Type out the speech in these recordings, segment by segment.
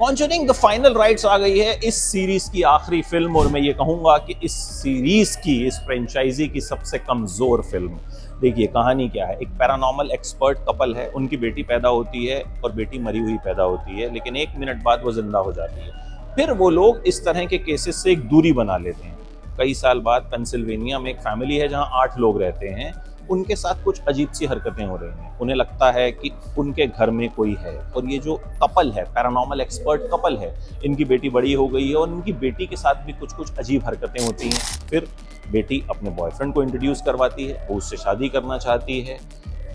Conjuring the final rights आ गई है इस सीरीज की आखिरी फिल्म, और मैं ये कहूंगा कि इस सीरीज की, इस फ्रेंचाइजी की सबसे कमजोर फिल्म। देखिए कहानी क्या है। एक पैरानॉर्मल एक्सपर्ट कपल है, उनकी बेटी पैदा होती है और बेटी मरी हुई पैदा होती है, लेकिन 1 मिनट बाद वो जिंदा हो जाती है। फिर वो लोग इस तरह के केसेस से एक दूरी बना लेते हैं। कई साल बाद पेंसिल्वेनिया में एक फैमिली है जहां 8 लोग रहते हैं। उनके साथ कुछ अजीब सी हरकतें हो रही हैं। उन्हें लगता है कि उनके घर में कोई है, और ये जो कपल है, पैरानॉर्मल एक्सपर्ट कपल है, इनकी बेटी बड़ी हो गई है और इनकी बेटी के साथ भी कुछ कुछ अजीब हरकतें होती हैं। फिर बेटी अपने बॉयफ्रेंड को इंट्रोड्यूस करवाती है, वो उससे शादी करना चाहती है।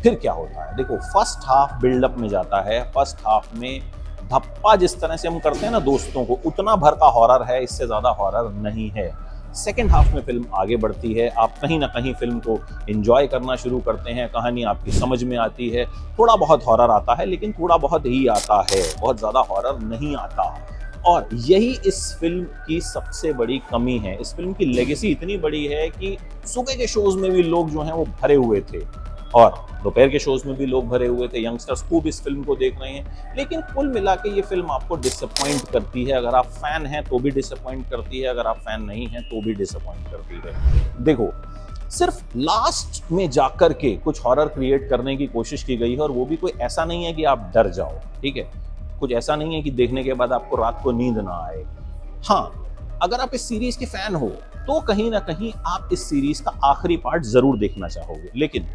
फिर क्या होता है, देखो फर्स्ट हाफ बिल्डअप में जाता है। फर्स्ट हाफ में धप्पा जिस तरह से हम करते हैं ना दोस्तों को, उतना भर का हॉरर है, इससे ज्यादा हॉरर नहीं है। सेकेंड हाफ में फिल्म आगे बढ़ती है, आप कहीं ना कहीं फिल्म को एंजॉय करना शुरू करते हैं, कहानी आपकी समझ में आती है। थोड़ा बहुत हॉरर आता है, लेकिन थोड़ा बहुत ही आता है, बहुत ज़्यादा हॉरर नहीं आता। और यही इस फिल्म की सबसे बड़ी कमी है। इस फिल्म की लेगेसी इतनी बड़ी है कि सुबह के शोज में भी लोग जो हैं वो भरे हुए थे, और दोपहर के शोज में भी लोग भरे हुए थे। यंगस्टर्स खूब इस फिल्म को देख रहे हैं, लेकिन कुल मिला के ये फिल्म आपको डिसअपॉइंट करती है। अगर आप फैन हैं तो भी डिसअपॉइंट करती है, अगर आप फैन नहीं हैं तो भी डिसअपॉइंट करती है। देखो सिर्फ लास्ट में जाकर के कुछ हॉरर क्रिएट करने की कोशिश की गई है, और वो भी कोई ऐसा नहीं है कि आप डर जाओ, ठीक है। कुछ ऐसा नहीं है कि देखने के बाद आपको रात को नींद ना आए। हाँ, अगर आप इस सीरीज के फैन हो तो कहीं ना कहीं आप इस सीरीज का आखिरी पार्ट जरूर देखना चाहोगे। लेकिन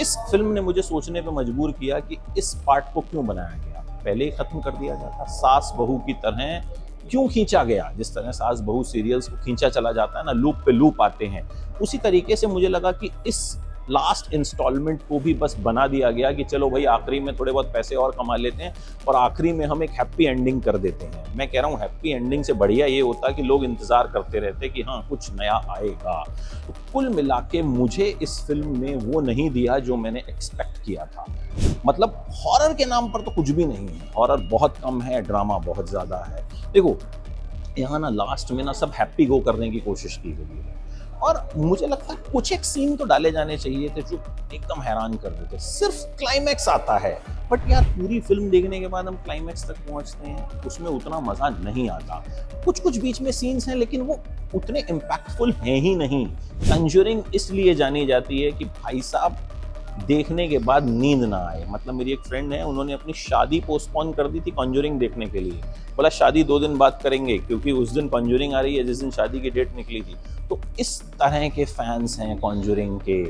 इस फिल्म ने मुझे सोचने पे मजबूर किया कि इस पार्ट को क्यों बनाया गया, पहले ही खत्म कर दिया जाता। सास बहू की तरह क्यों खींचा गया, जिस तरह सास बहू सीरियल्स को खींचा चला जाता है ना, लूप पे लूप आते हैं, उसी तरीके से मुझे लगा कि इस लास्ट इंस्टॉलमेंट को भी बस बना दिया गया कि चलो भाई आखिरी में थोड़े बहुत पैसे और कमा लेते हैं और आखिरी में हम एक हैप्पी एंडिंग कर देते हैं। मैं कह रहा हूँ हैप्पी एंडिंग से बढ़िया ये होता कि लोग इंतजार करते रहते कि हाँ कुछ नया आएगा। तो कुल मिला के मुझे इस फिल्म ने वो नहीं दिया जो मैंने एक्सपेक्ट किया था। मतलब हॉरर के नाम पर तो कुछ भी नहीं है, हॉरर बहुत कम है, ड्रामा बहुत ज्यादा है। देखो यहाँ ना लास्ट में ना सब हैप्पी गो करने की कोशिश की गई है, और मुझे लगता है कुछ एक सीन तो डाले जाने चाहिए थे जो एकदम हैरान कर देते। सिर्फ क्लाइमैक्स आता है, बट यार पूरी फिल्म देखने के बाद हम क्लाइमैक्स तक पहुंचते हैं, उसमें उतना मजा नहीं आता। कुछ कुछ बीच में सीन्स हैं, लेकिन वो उतने इम्पैक्टफुल हैं ही नहीं। कंजरिंग इसलिए जानी जाती है कि भाई साहब देखने के बाद नींद ना आए। मतलब मेरी एक फ्रेंड है, उन्होंने अपनी शादी पोस्टपोन कर दी थी कॉन्जरिंग देखने के लिए। बोला शादी 2 दिन बाद करेंगे, क्योंकि उस दिन कॉन्जरिंग आ रही है जिस दिन शादी की डेट निकली थी। तो इस तरह के फैंस हैं कॉन्जरिंग के,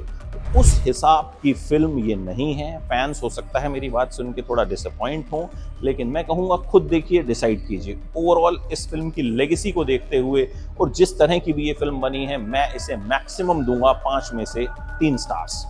उस हिसाब की फिल्म ये नहीं है। फैंस हो सकता है मेरी बात सुन के थोड़ा डिसअपॉइंट हो, लेकिन मैं कहूँगा खुद देखिए, डिसाइड कीजिए। ओवरऑल इस फिल्म की लेगेसी को देखते हुए और जिस तरह की भी ये फिल्म बनी है, मैं इसे मैक्सिमम दूंगा 5 में से 3 स्टार्स।